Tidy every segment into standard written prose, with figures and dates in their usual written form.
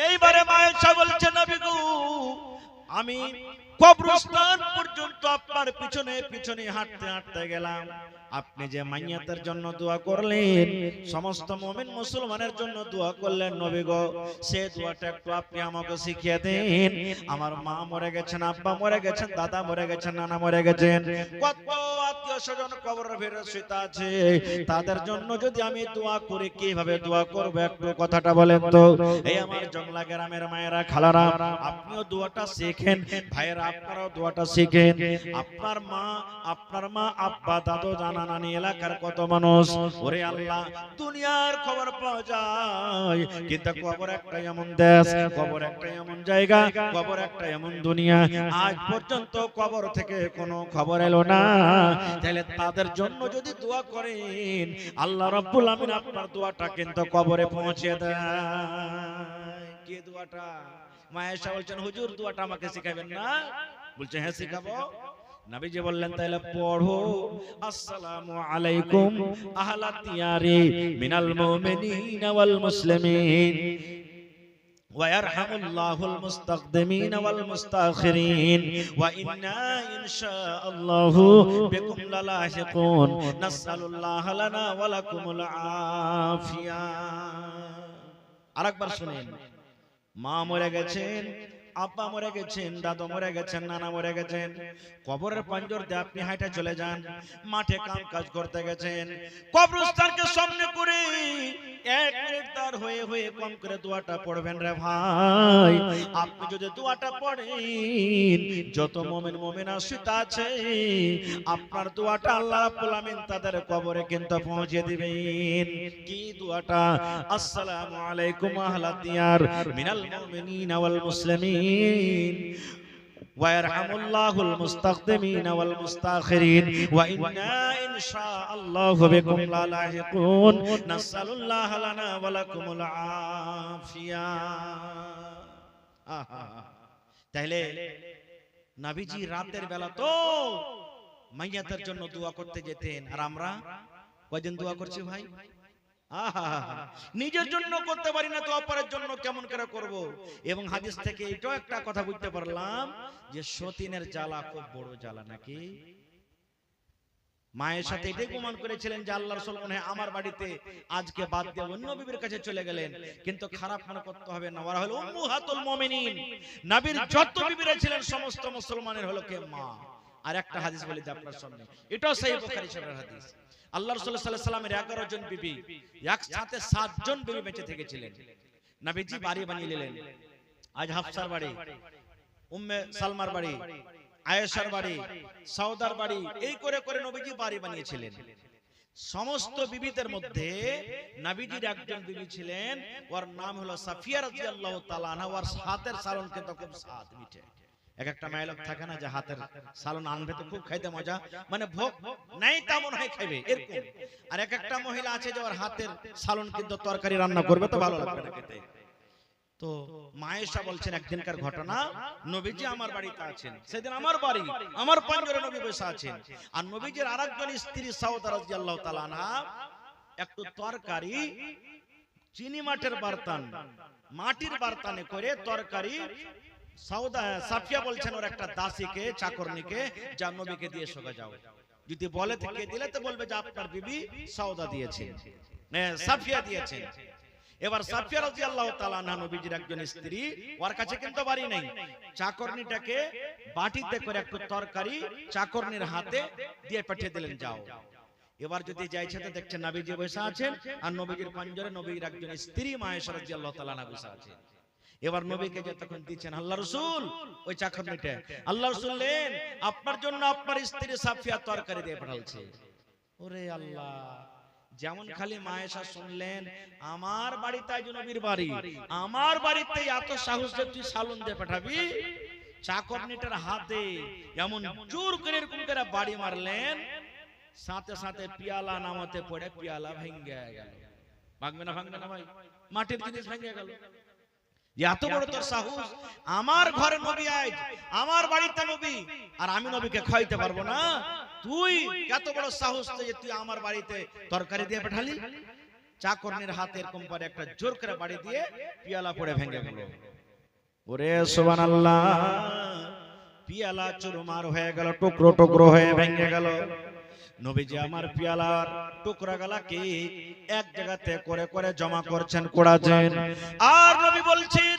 এইবারে মায়েশা বলছে নবী গো আমি কবরস্থান পর্যন্ত আপনার পিছনে পিছনে হাঁটতে হাঁটতে গেলাম, আপনি যে মাইয়াতের জন্য দোয়া করলেন, সমস্ত মুমিন মুসলমানের জন্য দোয়া করলেন নবী গো, সেই দোয়াটা একটু আপনি আমাকে শিখিয়ে দেন। আমার মা মরে গেছেন, আব্বা মরে গেছেন, দাদা মরে গেছেন, নানা মরে গেছেন, কত আত্মীয় স্বজন কবরের ভিতরে শুয়ে আছে, তাদের জন্য যদি আমি দোয়া করি কিভাবে দোয়া করব একটু কথাটা বলেন তো। এই আমার জংলা গ্রামের মায়েরা খালারা, আপনিও দোয়াটা শিখেন, ভাইয়েরা আপনারাও দোয়াটা শিখেন। আপনার মা আব্বা দাদু জানা নানি এলাকার কত মানুষ, ওরে আল্লাহ দুনিয়ার খবর পাওয়া যায়, কিন্তু কবর একটা এমন দেশ, কবর একটা এমন জায়গা, কবর একটা এমন দুনিয়া, আজ পর্যন্ত কবর থেকে কোনো খবর এলো না। তাহলে তাদের জন্য যদি দোয়া করেন আল্লাহ রাব্বুল আমিন আপনার দোয়াটা কিন্তু কবরে পৌঁছে দেয়। কি দোয়াটা? মায়েশা বলছেন হুজুর দোয়াটা আমাকে শিখাবেন না? বলছে হ্যাঁ শিখাবো। নবীজি বললেন তাহলে পড়ো, আসসালামু আলাইকুম আহলাত দিয়ারি মিনাল মুমিনিনা ওয়াল মুসলিমিন ওয়া ইয়ারহামুল্লাহুল মুস্তাকদিমিন ওয়াল মুস্তাখিরিন ওয়া ইন্না ইনশাআল্লাহু বিকুম লালাহিকুন নাসআলুল্লাহ লানা ওয়া লাকুমুল আফিয়া। আরেকবার শুনেন, মা মরে গেছেন, আব্বা মরে গেছেন, দাদু মরে গেছেন, নানা মরে গেছেন, কবরের পাঞ্জর দিয়ে আপনি হাঁটে চলে যান, মাঠে কাম কাজ করতে গেছেন, কবরস্থানকে সামনে করে এক মিনিট দাঁড় হয়ে হয়ে কম করে দোয়াটা পড়বেন রে ভাই। আপনি যদি দোয়াটা পড়েন, যত মুমিন মুমিনা শুয়ে আছে আপনার দোয়াটা আল্লাহ রাব্বুল আমিন তাদের কবরে কিন্তু পৌঁছে দিবেন। কি দোয়াটা? আসসালামু আলাইকুম আহলাদ দিয়ার মিনাল মুমিনিনা ওয়াল মুসলিমিন ওয়া ইয়ারহামুল্লাহুল মুস্তাকদিমিন ওয়াল মুস্তাখিরিন ওয়া ইন্না ইনশাআল্লাহু বিকুম লালাহিকুন নাসআলুল্লাহ লানা ওয়া লাকুমুল আফিয়া। তাহলে নবীজি রাতের বেলা তো মাইয়াতের জন্য দোয়া করতে যেতেন, আর আমরা কয়দিন দোয়া করছি ভাই? নিজের জন্য করতে পারি না তো অপরের জন্য কেমন করে করব? এবং হাদিস থেকে এটাও একটা কথা বুঝতে পারলাম যে সতীনের জ্বালা খুব বড় জ্বালা নাকি। মায়ের সাথে এটাই প্রমাণ করেছিলেন যে আল্লাহ রাসূল মনে হয় আমার বাড়িতে আজকে বাদ দিয়ে অন্য বিবির কাছে চলে গেলেন, কিন্তু খারাপ মনে করতে হবে না, ওরা হলো উম্মাহাতুল মুমিনিন, নবীর যত বিবিরা ছিলেন সমস্ত মুসলমানের হলো কে মা। আর একটা হাদিস বলি আপনার সামনে, এটাও সহিহ বুখারী শরীফের হাদিস। আল্লাহ রাসূল সাল্লাল্লাহু আলাইহি সাল্লামের 11 জন বিবি, একসাথে 7 জন বিবি বেঁচে থেকেছিলেন। নবীজি বাড়ি বানিয়ে নিলেন, আজ হাফসার বাড়ি, উম্মে সালমার বাড়ি, আয়েশার বাড়ি, সাউদার বাড়ি, এই করে করে নবীজি বাড়ি বানিয়েছিলেন। সমস্ত বিবিদের মধ্যে নবীজির একজন বিবি ছিলেন, ওর নাম হলো সাফিয়া রাদিয়াল্লাহু তাআলা আনহা। ওর হাতের সালন কিন্তু খুব স্বাদ মিঠে। এক একটা মেয়ে লোক থাকে না যে হাতের সালন আনবে তো খুব খাইতে মজা, মানে ভোগ নাই তেমন হয় খাইবে এরকম। আর এক একটা মহিলা আছে যে ওর হাতের সালন কিন্তু তরকারি রান্না করবে তো ভালো লাগবে না খেতে। তো মায়েশা বলছেন একদিনকার ঘটনা, নবীজি আমার বাড়িতে আছেন, সেদিন আমার বাড়ি, আমার পাঞ্জরে নবী বসে আছেন, আর নবীজির আরেকজন স্ত্রী সাউদা রাদিয়াল্লাহু তাআলা আনহা একটু তরকারি চিনি মাঠের বারতান, মাটির বারতানে করে তরকারি, সাউদা সাফিয়া বলছেন ওর একটা দাসীকে চাকরনিকে যা নবীকে দিয়ে সোগা যাও, যদি বলে থেকে দিলে তো বলবে যে আপনার বিবি সাউদা দিয়েছেন, সাফিয়া দিয়েছেন। এবার সাফিয়া রাদিয়াল্লাহু তাআলা আনহা নবীজির একজন স্ত্রী, ওর কাছে কিন্তু বাড়ি নেই, চাকরনিটাকে বাটিতে করে একটু তরকারি চাকরনির হাতে দিয়ে পাঠিয়ে দিলেন যাও। এবার যদি যাইছে তো দেখছেন নবীজি বসে আছেন, আর নবীজির পাঞ্জরে নবীর একজন স্ত্রী মায়েশা রাদিয়াল্লাহু তাআলা আনহা বসে আছেন। এবার নবীকে যে তখন দিচ্ছেন আল্লাহ রাসূল ওই চাকরনিটা, আল্লাহ রাসূল নেন, আপনার জন্য আপনার স্ত্রী সাফিয়া তরকারি দিয়ে পাঠালছে। ওরে আল্লাহ, যেমন খালি মায়েশা শুনলেন আমার বাড়িতে আজ নবীর বাড়ি, আমার বাড়িতে এত সাহস যে তুই সালন দিয়ে পাঠাবি, চাকরনিটার হাতে এমন জোর করে এরকম করে বাড়ি মারলেন, সাথে সাথে পিয়ালা নামাতে পড়ে পিয়ালা ভেঙে গেল। ভাঙবে না ভাঙবে না ভাই, মাটির জিনিস ভেঙে গেল। এত বড় তোর সাহস, আমার ঘরে নবী আজ, আমার বাড়িতে নবী, আর আমি নবীকে খাইতে পারবো না? তুই এত বড় সাহস যে তুই আমার বাড়িতে তরকারি দিয়ে পাঠালি? চাকরনির হাতে এরকম করে একটা জোর করে বাড়ি দিয়ে পিয়ালা পড়ে ভেঙে গেল। ওরে সুবহানাল্লাহ, পিয়ালা চুরমার হয়ে গেল, টুকরো টুকরো হয়ে ভেঙে গেল। নবীজি আমার পিয়ালার টুকরা গালাকে এক জায়গাতে করে করে জমা করছেন, কোড়াছেন। আর নবী বলছেন,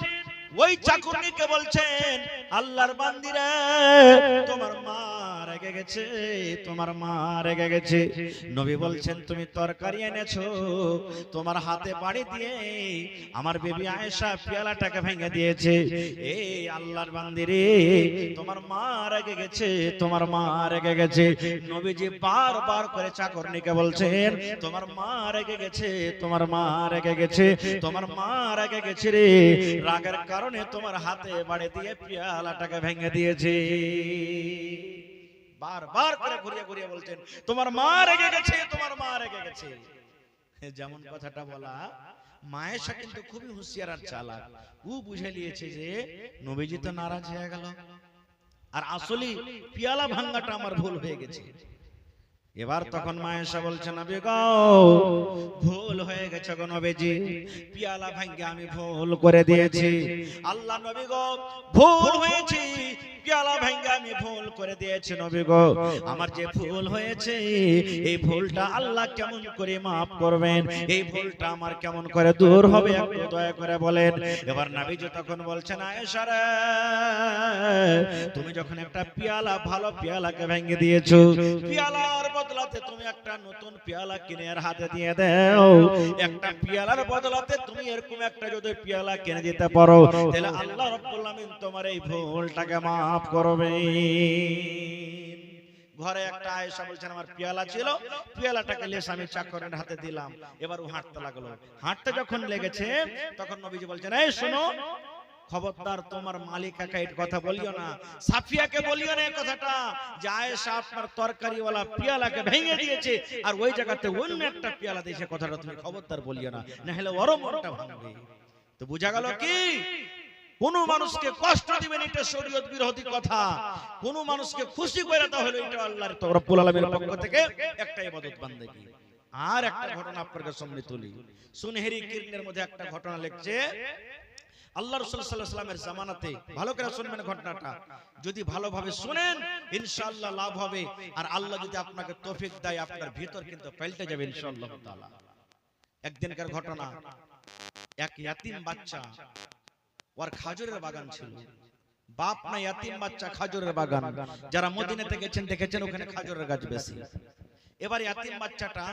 ওই চাকরনিকে বলছেন, আল্লাহর বান্দিরা তোমার মা রেগে গেছে, তোমার মা রেগে গেছে। নবী বলছেন, তুমি তরকারি এনেছো, তোমার হাতে বাড়ি দিয়ে আমার বেবি আয়েশা পিয়ালাটাকে ভেঙে দিয়েছে। এই আল্লাহর বান্দিরে, তোমার মা রেগে গেছে, তোমার মা রেগে গেছে। নবীজি বারবার করে চাকরনিকে বলছেন, তোমার মা রেগে গেছে, তোমার মা রেগে গেছে, তোমার মা রেগে গেছে রে, রাগের কারণে তোমার হাতে বাড়ি দিয়ে পিয়ালাটাকে ভেঙে দিয়েছে। বারবার করে ঘুরিয়ে ঘুরিয়ে বলছেন, তোমার মা রেগে গেছে, তোমার মা রেগে গেছে। যেমন কথাটা বলা, মায়েশা কিন্তু খুবই হুঁশিয়ার আর চালাক। ও বুঝে নিয়েছে যে নবীজি তো নারাজ হয়ে গেল, আর আসলে পিয়ালা ভাঙাটা আমার ভুল হয়ে গেছে। এবার তখন মায়েশা বলছে, নবী গো ভুল হয়ে গেছে গো নবীজি, পিয়ালা ভাঙে আমি ভুল করে দিয়েছি। আল্লাহ নবী গো ভুল হয়েছে, পিয়ালা ভাঙে আমি ভুল করে দিয়েছি নবী গো। আমার যে ভুল হয়েছে, এই ভুলটা আল্লাহ কেমন করে মাফ করবেন, এই ভুলটা আমার কেমন করে দূর হবে, একটু দয়া করে বলেন। এবার নবীজি তখন বলছেন, আয়েশা রে, তুমি যখন একটা পিয়ালা, ভালো পিয়ালাকে ভেঙে দিয়েছো, পিয়ালার বদলাতে তুমি একটা নতুন পিয়ালা কিনে আর হাতে দিয়ে দাও। একটা পিয়ালার বদলাতে তুমি এরকম একটা যদি পিয়ালা কিনে দিতে পারো, তাহলে আল্লাহ রাব্বুল আমিন তোমার এই ভুলটাকে মাফ করবে। ঘরে একটা আয়েশা বলছেন, আমার পিয়ালা ছিল, পিয়ালাটাকে লেস আমি চাকরের হাতে দিলাম। এবার ও হাঁটতে লাগলো। হাঁটতে যখন লেগেছে, তখন নবীজি বলছেন, এই শোনো, খবরদার তোমার মালিকাকে এই কথা বলিও না, সাফিয়াকে বলিও না এই কথাটা, যে আয়েশা আপনার তরকারিওয়ালা পিয়ালাকে ভেঙে দিয়েছে, আর ওই জায়গাতে অন্য একটা পিয়ালা দিয়েছে, কথাটা তুমি খবরদার বলিও না, না হলে ওর মনটা ভাঙবে। তো বোঝা গেল কি, কোন মানুষকে কষ্ট দিবেন এটা শরীয়ত বিরোধী কথা, কোন মানুষকে খুশি করে দাও হলো এটা আল্লাহর রাব্বুল আলামিনের পক্ষ থেকে একটা ইবাদত বান্দেগী। আর একটা ঘটনা আপনাদের সামনে তুলি। সুনহেরি কিরনের মধ্যে একটা ঘটনা লিখছে, আল্লাহ রাসূল সাল্লাল্লাহু আলাইহি ওয়াসাল্লামের জামানাতে, ভালো করে শুনবেন ঘটনাটা, যদি ভালোভাবে শুনেন ইনশাআল্লাহ লাভ হবে, আর আল্লাহ যদি আপনাকে তৌফিক দেয় আপনার ভিতর কিন্তু পাল্টে যাবে ইনশাআল্লাহ তাআলা। একদিনকার ঘটনা, এক ইয়াতিম বাচ্চা, ওর খাজুরের বাগান ছিল। বাপ না ইয়াতিম বাচ্চা, খাজুরের বাগান, যারা মদিনাতে গেছেন দেখেছেন ওখানে খাজুরের গাছ বেশি। এবার ইয়াতিম বাচ্চাটা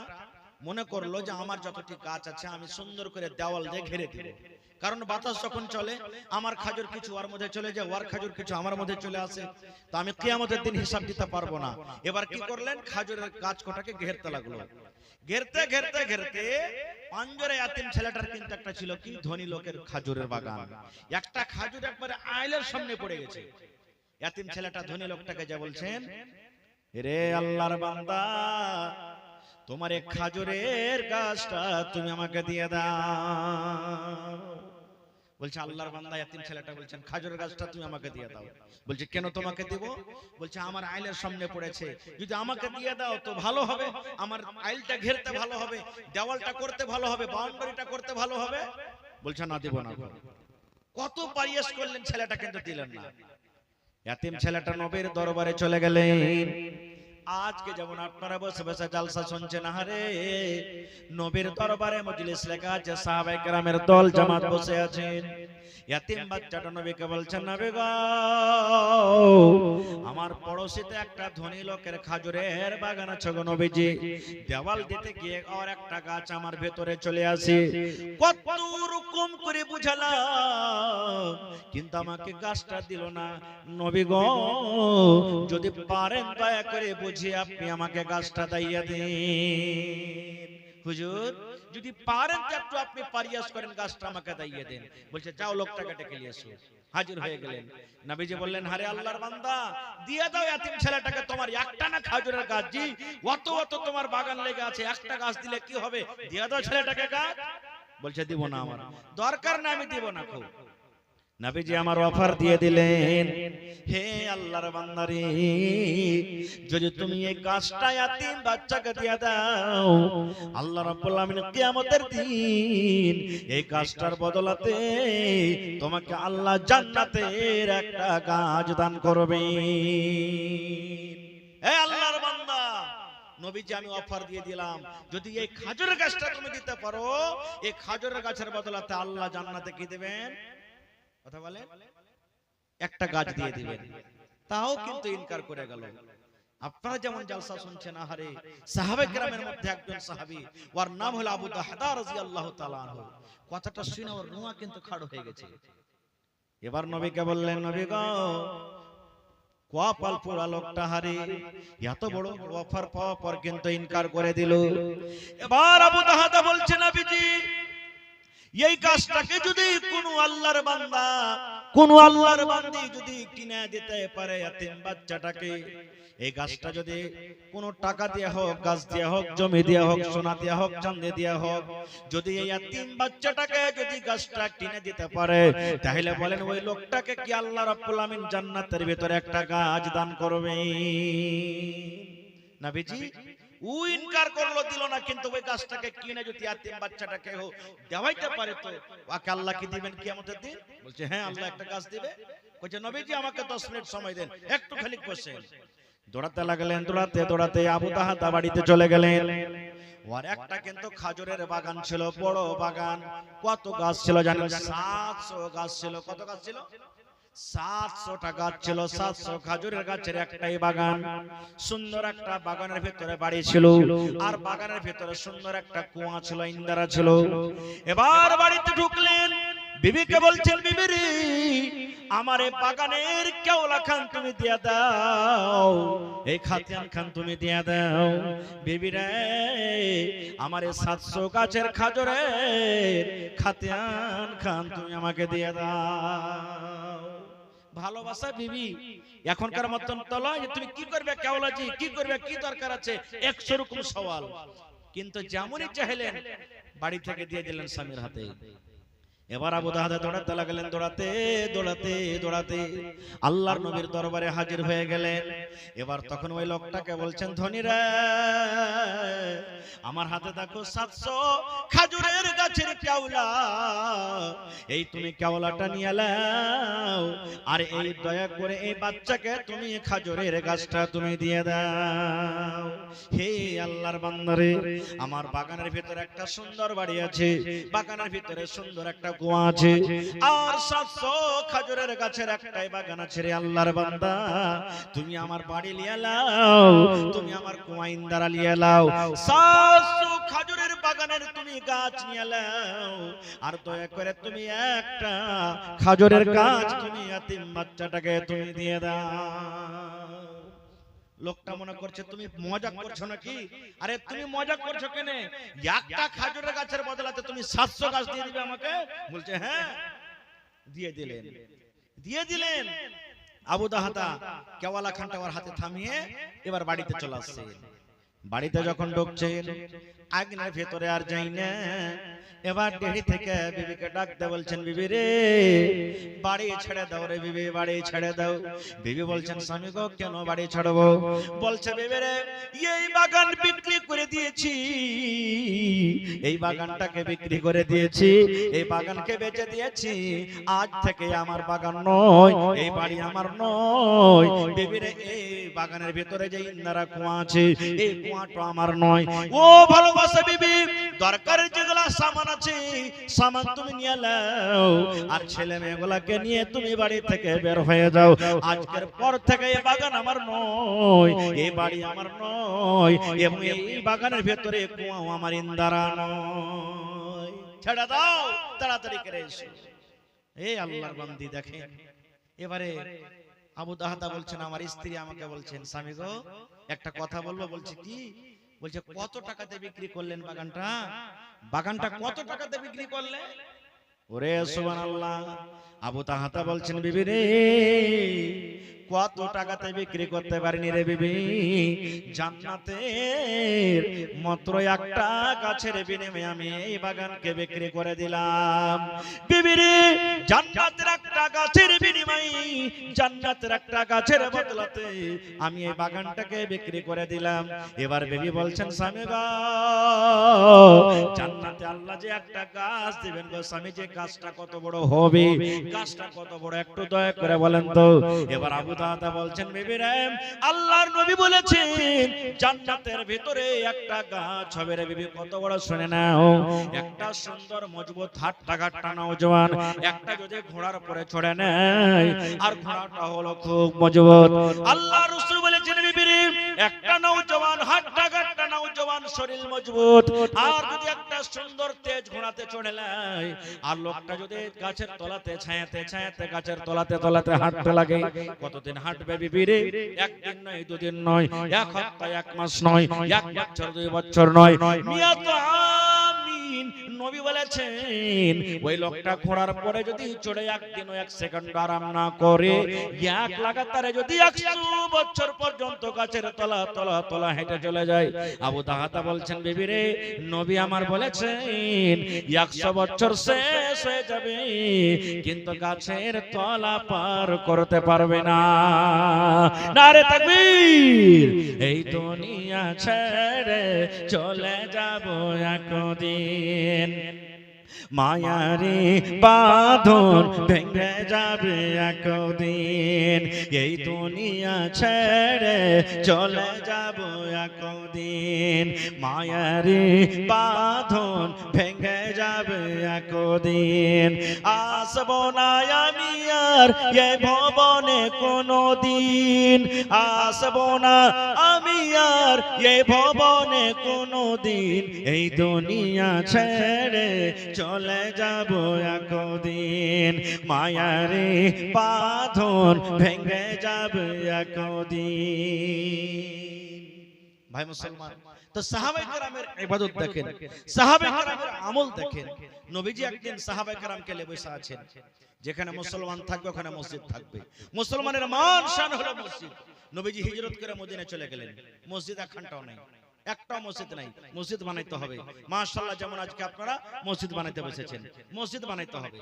মনে করলো যে আমার যতটি গাছ আছে আমি সুন্দর করে দেওয়াল দিয়ে ঘিরে দেব, কারণ বাতাস যখন চলে আমার খাজুর কিছু ওর মধ্যে চলে যায়, ওর খাজুর কিছু আমার মধ্যে চলে আসে, তো আমি কিয়ামতের দিন হিসাব দিতে পারবো না। এবার কি করলেন, খাজুরের গাছ কটাকে ঘেরতে লাগলো। ঘেরতে ঘেরতে ঘেরতে পাঞ্জরে ইয়াতিম ছেলেটার কিন্তু একটা ছিল কি, ধনী লোকের খাজুরের বাগান, একটা খাজুর একবারে আইলের সামনে পড়ে গেছে। ইয়াতিম ছেলেটা ধনী লোকটাকে যা বলছেন, রে আল্লাহর বান্দা, তোমার এক খাজুরের গাছটা তুমি আমাকে দিয়ে দাও। বলছে আল্লাহর বান্দা, ইয়াতিম ছেলেটা বলছেন, খাজুরের গাছটা তুমি আমাকে দিয়ে দাও। বলছে কেন তোমাকে দেব? বলছে আমার আইলের সামনে পড়েছে, যদি আমাকে দিয়ে দাও তো ভালো হবে, আমার আইলটা ঘেরতে ভালো হবে, দেওয়ালটা করতে ভালো হবে, বাউন্ডারিটা করতে ভালো হবে। বলছে না, দেব না। কত পারিয়াস করলেন, ছেলেটা কিন্তু দিলেন না। ইয়াতিম ছেলেটা নবীর দরবারে চলে গেলেন। আজকে যেমন আপনারা বসে বসে জালসা শুনছেন, আরে নবীর দরবারে মজলিস লেখা আছে, সাহাবায়ে কেরামের দল জামাত বসে আছেন। ইয়াতিম বাচ্চাটা নবীকে বলছেন, নবী গো, আমার পড়োশিতে একটা ধনী লোকের খাজুরের বাগান আছে গো নবীজি, দেওয়াল দিতে গিয়ে আর একটা গাছ আমার ভেতরে চলে আসে, কত রকম করে বুঝালাম কিন্তু আমাকে গাছটা দিল না। নবী গো, যদি পারেন দয়া করে বুঝিয়ে আপনি আমাকে গাছটা দাইয়া দিন। হুজুর, যদি পারেন তো একটু আপনি পারিয়াস করেন, গাছটা আমাকে দাইয়ে দেন। বলছে যাও লোকটাকে ডেকে নিয়ে এসো। হাজির হয়ে গেলেন। নবীজি বললেন, আরে আল্লাহর বান্দা, দিয়ে দাও ইয়াতিম ছেলেটাকে, তোমার একটা না খাজুরের গাছ, জি অত অত তোমার বাগান লেগে আছে, একটা গাছ দিলে কি হবে, দিয়ে দাও ছেলেটাকে গাছ। বলছে দিব না, আমার দরকার না, আমি দিব না। খুব নবীজি আমার অফার দিয়ে দিলেন, হে আল্লাহর বান্দারে, যদি তুমি এই গাছটা ইয়াতীম বাচ্চাকে দিয়ে দাও, আল্লাহ রাব্বুল আলামিন কিয়ামতের দিন এই গাছটার বদলাতে তোমাকে আল্লাহ জান্নাতের একটা গাছ দান করবে। হে আল্লাহর বান্দা, নবীজি আমি অফার দিয়ে দিলাম, যদি এই খাজুরের গাছটা তুমি দিতে পারো, এই খাজুরের গাছের বদলাতে আল্লাহ জান্নাতে কি দেবেন? কথা বলে একটা গাছ দিয়ে দিবেন। তাও কিন্তু ইনকার করে গেল। আপনারা যেমন জালসা শুনছেন, আহারে সাহাবে কেরামের মধ্যে একজন সাহাবী, ওর নাম হলো আবু দাহদা রাদিয়াল্লাহু তাআলা আনহু। কথাটা শুনে ওর রুয়া কিন্তু খাড় হয়ে গেছে। এবার নবীকে বললেন, নবী গো, কোয়াপাল পুরা লোকটা হারে এত বড় অফার পাওয়ার পর কিন্তু ইনকার করে দিল। এবার আবু দাহদা বলছে, নবীজি এই গাছটাকে যদি কোনো আল্লাহর বান্দা, কোন আল্লাহর বান্দি যদি কিনে দিতে পারে এতিম বাচ্চাটাকে, এই গাছটা যদি কোন টাকা দিয়ে হোক, গাছ দিয়ে হোক, জমি দিয়ে হোক, সোনা দিয়ে হোক, চাঁদি দিয়ে হোক, যদি এই এতিম বাচ্চাটাকে যদি গাছটা কিনে দিতে পারে, তাহলে বলেন ওই লোকটাকে কি আল্লাহ রাব্বুল আমিন জান্নাতের ভিতরে একটা গাছ দান করবে? নবীজি ও ইনকার করলো, দিল না, কিন্তু ওই গাছটাকে কিনে যদি এতিম বাচ্চাটাকে দেওয়াইতে পারে তো ওকে আল্লাহ কি দিবেন কিয়ামতের দিন? বলছে হ্যাঁ, আল্লাহ একটা গাছ দিবে। কইছে নবীজি আমাকে 10 মিনিট সময় দেন, একটু খালি বসেন। দৌড়াতে লাগলেন, দৌড়াতে দৌড়াতে আবু দাহদা বাড়িতে চলে গেলেন। ওর একটা কিন্তু খাজুরের বাগান ছিল, বড় বাগান। কত গাছ ছিল জানেন? 700 গাছ ছিল। কত গাছ ছিল? 700টা গাছ ছিল। 700 খাজুরের গাছের একটাই বাগান। সুন্দর একটা বাগানের ভিতরে বাড়ি ছিল, আর বাগানের ভিতরে সুন্দর একটা কুয়া ছিল, ইন্দারা ছিল। এবার বাড়িতে ঢুকলেন, বিবিকে বলছেন, বিবি রে, আমার এই বাগানের কেওলা খান তুমি দিয়া দাও, এই খাতিয়ান খান তুমি দিয়া দাও। বিবি রে, আমার এই 700 গাছের খাজুরের খাতিয়ান খান তুমি আমাকে দিয়া দাও। ভালোবাসা বিবি এখনকার মতন তলা যে তুমি কি করবে কেওলাজি, কি করবে, কি দরকার আছে, 100 রকম সওয়াল। কিন্তু যেমনই চাইলেন বাড়ি থেকে দিয়ে দিলেন স্বামীর হাতে। এবার আবু দাহদা দৌড়াতে লাগলেন, দৌড়াতে দৌড়াতে দৌড়াতে আল্লাহর নবীর দরবারে হাজির হয়ে গেলেন। এবার তখন ওই লোকটাকে বলছেন, ধনীরা, আমার হাতে দেখো 700 খাজুরের গাছের কেওলা, এই তুমি কেওলাটা নিয়ে নাও, আর এই দয়া করে এই বাচ্চাকে তুমি খাজুরের গাছটা তুমি দিয়ে দাও। হে আল্লাহর বান্দারে, আমার বাগানের ভিতরে একটা সুন্দর বাড়ি আছে, বাগানের ভিতরে সুন্দর একটা কুয়া আছে, আর 700 খাজুরের গাছের একটাই বাগান আছে। রে আল্লাহর বান্দা, তুমি আমার বাড়ি লিয়ে নাও, তুমি আমার কুয়া ইন্দারা লিয়ে নাও, 700 খাজুরের বাগানের তুমি গাছ নিয়ে নাও, আর দয়া করে তুমি একটা খাজুরের গাছ তুমি এতিম বাচ্চাটাকে তুমি দিয়ে দাও। লোকটা মনে করছে তুমি মজা করছো নাকি? আরে তুমি মজা করছো কেন? একটা খাজুরের গাছের বদলাতে তুমি 700 গাছ দিয়ে দিবে আমাকে? বলছে হ্যাঁ। দিয়ে দিলেন, দিয়ে দিলেন। আবু দাহদা কেওয়ালা খানটা ওর হাতে থামিয়ে এবার বাড়িতে চলে আসছে। বাড়িতে যখন ঢুকছেন, আগুনের ভেতরে আর যাই না। এবার দেরি থেকে বিবিকে ডাকতে বলছেন, বিবি রে, বাড়ি ছেড়ে দাও রে বিবি, বাড়ি ছেড়ে দাও। বিবি বলছেন, স্বামী গো, কেন বাড়ি ছাড়বো? বলছে, বিবি রে, এই বাগান বিক্রি করে দিয়েছি, এই বাগানটাকে বিক্রি করে দিয়েছি, এই বাগানকে বেচে দিয়েছি। আজ থেকে আমার বাগান নয়, এই বাড়ি আমার নয়। বিবি রে, এই বাগানের ভিতরে যে ইন্দারা কুয়া আছে, এই কুয়াটা আমার নয়। ও ভালোবাসা বিবি, দরকারের যেগুলা সামান আছে, সামান তুমি নিয়ে নাও, আর ছেলে মেয়েগুলাকে নিয়ে তুমি বাড়ি থেকে বের হয়ে যাও। আজকের পর থেকে এই বাগান আমার নয়, এই বাড়ি আমার নয়, এবং এই বাগানের ভেতরে কুয়াও আমার, ইন্দারা নয়। ছেড়ে দাও, তাড়াতাড়ি করে এসো। এই আল্লাহর বান্দি দেখেন। এবারে আবু দাহদা বলছেন, আমার স্ত্রী আমাকে বলছেন, স্বামী গো, একটা কথা বলবো। বলছে কি? বলছে কত টাকাতে বিক্রি করলেন বাগানটা? বাগানটা কত টাকাতে বিক্রি করলেন? ওরে সুবহানাল্লাহ। আবু দাহদা বলছেন, বিবি রে, কত টাকাতে বিক্রি করতে পারিনি রে বিবি, জান্নাতের মাত্র একটা গাছের বিনিময়ে আমি এই বাগানকে বিক্রি করে দিলাম। বিবি রে, জান্নাতের একটা গাছের বিনিময়ে, জান্নাতের একটা গাছের বদলাতে আমি এই বাগানটাকে বিক্রি করে দিলাম। এবার বিবি বলছেন, স্বামী গো, জান্নাতে আল্লাহ যে একটা গাছ দিবেন গো স্বামী, যে গাছটা কত বড় হবে, গাছটা কত বড় একটু দয়া করে বলেন তো। এবার আবু দাদা বলছেন, বিবি রে, আল্লাহর নবী বলেছেন জান্নাতের ভিতরে একটা গাছ হবে রে বিবি, কত বড় শুনে নাও। একটা সুন্দর মজবুত হাট্টা ঘাট্টা নওজওয়ান একটা যদি ঘোড়ার পরে চড়ে নেয়, আর ঘোড়াটা হলো খুব মজবুত। আল্লাহ রাসূল বলেছেন, বিবি রে, একটা নওজওয়ান হাট্টা ঘাট্টা নওজওয়ান শরীর মজবুত, আর যদি একটা সুন্দর তেজ ঘোড়াতে চড়ে নেয়, আর লোকটা যদি গাছের তলাতে ছায়াতে ছায়াতে গাছের তলাতে তলাতে হাঁটতে লাগে, কতদিন হাঁটবে বিবি রে? একদিন নয়, দুদিন নয়, এক সপ্তাহ, এক মাস নয়, এক বছর, 2 বছর নয়, মিয়াত আমিন। নবী বলেছেন ওই লোকটা ঘোড়ার পরে যদি চড়ে একদিন ও 1 সেকেন্ড আরাম না করে, এক লাগাতারে যদি 100 বছর পর্যন্ত গাছের তলা তলা তলা হেঁটে চলে যায়। আবু দাহাদা বলছেন, বিবি রে, নবী আমার বলেছেন 100 বছর শেষ হয়ে যাবে, কিন্তু গাছের তলা পার করতে পারবে না। নারে তাকবীর! এই দুনিয়া ছেড়ে চলে যাব একদিন, মায়ারি বাঁধন ভেঙে যাবে একদিন, এই দুনিয়া ছেড়ে চলে যাব একদিন, মায়ারি বাঁধন ভেঙে যাবে একদিন। আসবো না আমি আর এই ভবনে কোনদিন, আসবো না আমি আর এই ভবনে কোনদিন, এই দুনিয়া ছেড়ে চলে যাব একদিন, মায়ারে বাঁধন ভেঙে যাবে একদিন। ভাই মুসলমান, তো সাহাবায়ে কেরামের ইবাদত দেখেন, সাহাবায়ে কেরামের আমল দেখেন। নবীজি একদিন সাহাবায়ে কেরামকে নিয়ে বসে আছেন, যেখানে মুসলমান থাকবে ওখানে মসজিদ থাকবে, মুসলমানের মান শান হলো মসজিদ। নবীজি হিজরত করে মদিনায় চলে গেলেন, মসজিদ একখানটাও নাই, একটা মসজিদ নাই, মসজিদ বানাইতে হবে। মাশাআল্লাহ, যেমন আজকে আপনারা মসজিদ বানাইতে বসেছেন, মসজিদ বানাইতে হবে।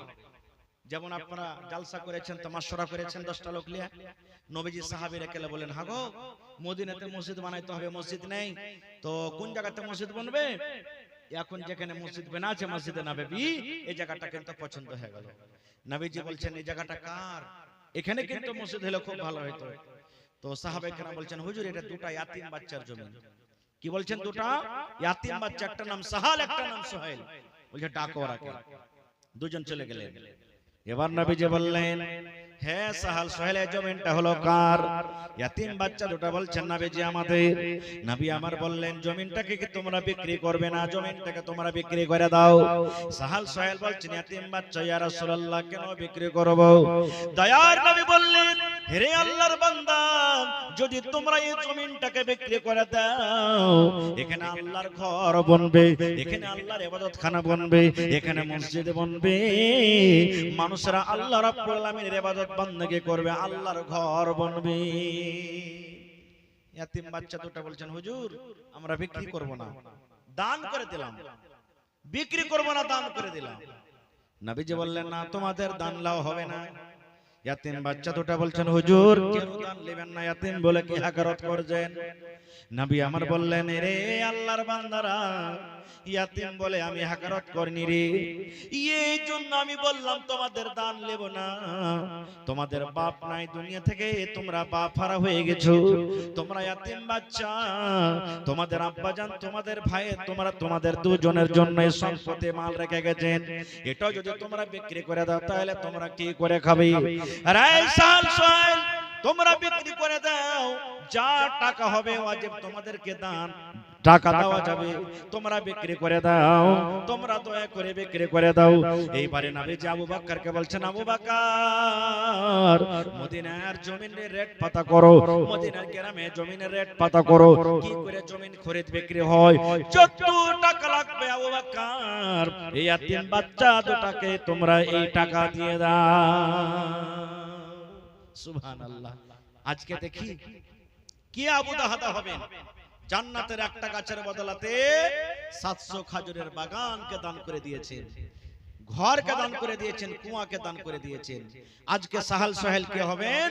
যেমন আপনারা জালসা করেছেন, তামাশরা করেছেন 10টা লোক নিয়ে, নবীজি সাহাবীরা কেলে বলেন, হ্যাঁ গো, মদিনাতে মসজিদ বানাইতে হবে, মসজিদ নেই, তো কোন জায়গাতে মসজিদ বানবে? এখন যেখানে মসজিদ বানা আছে মসজিদে নববী, এই জায়গাটা কিন্তু পছন্দ হয়ে গেল। নবীজি বলছেন, এই জায়গাটা কার? এখানে কিন্তু মসজিদ হলে খুব ভালো হতো। তো সাহাবায়ে কেরাম বলছেন, হুজুর, এটা দুটো ইয়াতিম বাচ্চার জমি। কি বলছেন? দুটো ইয়াতিম বাচ্চা, একটা নাম সাহাল, একটা নাম সোহেল। বলছে ডাকো ওরাকে। দুজন চলে গেলেন। এবার নবীজি বললেন, হে সাহাল, সোহেলের জমিনটা হলো কার? ইয়াতিম বাচ্চা দুটো বলছেন, নবীজি আমাদের। নবী আমার বললেন, জমিনটাকে কি তোমরা বিক্রি করবে না? জমিনটাকে তোমরা বিক্রি করে দাও। সাহাল সোহেল বলছেন, ইয়াতিম বাচ্চা, ইয়া রাসূলুল্লাহ, কেন বিক্রি করব? দয়ার নবী বললেন, হে আল্লাহর বান্দা, যদি তোমরা এই জমিনটাকে বিক্রি করে দাও, এখানে আল্লাহর ঘর বনবে, এখানে আল্লাহর ইবাদতখানা বনবে, এখানে মসজিদ বনবে, মানুষরা আল্লাহ রাব্বুল আলামিনের ইবাদত বندگی করবে, আল্লাহর ঘর বনবে। ইয়াতিম বাচ্চা দুটো বলছেন, হুজুর, আমরা বিক্রি করব না, দান করে দিলাম। বিক্রি করব না, দান করে দিলাম। নবীজি বললেন, না, তোমাদের দান লাও হবে না। ইয়াতিম বাচ্চা দুটো বলছেন, হুজুর, কেন দান নেবেন না? ইয়াতিম বলে কি হাকারত করছেন? নবী আমার বললেন, রে আল্লাহর বান্দারা, ইয়াতিম বলে আমি হাকারত করিনি রে, এই জন্য আমি বললাম তোমাদের দান নেব না। তোমাদের বাপ নাই দুনিয়া থেকে, তোমরা বাপ হারা হয়ে গেছো, তোমরা ইয়াতিম বাচ্চা, তোমাদের আব্বা জান, তোমাদের ভাই, তোমরা তোমাদের দুজনের জন্য সম্পত্তি মাল রেখে গেছেন, এটা যদি তোমরা বিক্রি করে দাও, তাহলে তোমরা কি করে খাবে? আরে সাল সোহেল, তোমরা বিক্রি করে দাও, যা টাকা হবে ওয়াজিব তোমাদেরকে দান, টাকা দেওয়া যাবে, তোমরা বিক্রি করে দাও, তোমরা দয়া করে বিক্রি করে দাও। এইবারে নবীজি আবু বকরকে বলছেন, আবু বকর, মদিনার জমিনের রেট পাতা করো, মদিনার গ্রামে জমিনের রেট পাতা করো, কি করে জমিন খরিদ বিক্রি হয়, যত টাকা লাগবে আবু বকর, এই ইয়াতিম বাচ্চা দুটাকে তোমরা এই টাকা দিয়ে দাও। সুবহানাল্লাহ। আজকে দেখি কি আবুদাহাদা হবেন, জান্নাতের একটা গাছের বদলাতে 700 খাজুরের বাগানকে দান করে দিয়েছেন, ঘরকে দান করে দিয়েছেন, কুয়াকে দান করে দিয়েছেন। আজকে সাহাল সোহেল কে হবেন?